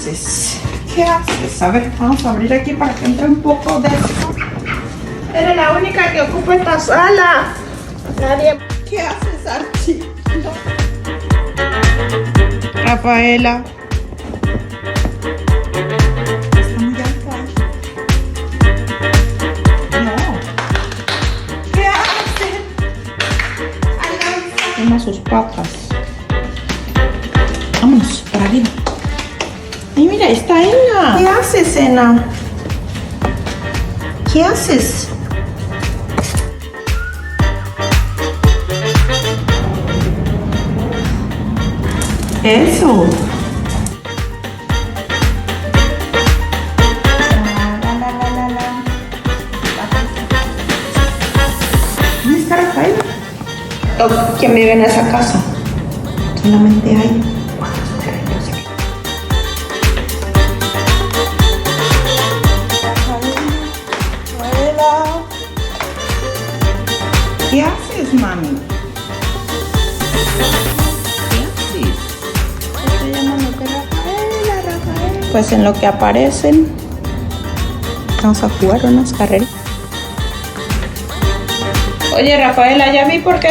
haces? ¿Qué haces? A ver, vamos a abrir aquí para que entre un poco de esto. Eres la única que ocupa esta sala. Nadie. ¿Qué haces, Archie? No. Rafaela. Está muy alto ahí. No. ¿Qué haces? Alanza. Toma sus patas. Vámonos, para arriba. Ay, mira, está Ena. ¿Qué haces, Ena? ¿Qué haces? Eso. ¿Dónde está Rafael? ¿Quién vive en esa casa? Solamente hay 4 perritos aquí. Rafaela. ¿Qué haces, mami? Pues en lo que aparecen, vamos a jugar unas carreras. Oye, Rafaela, ya vi por qué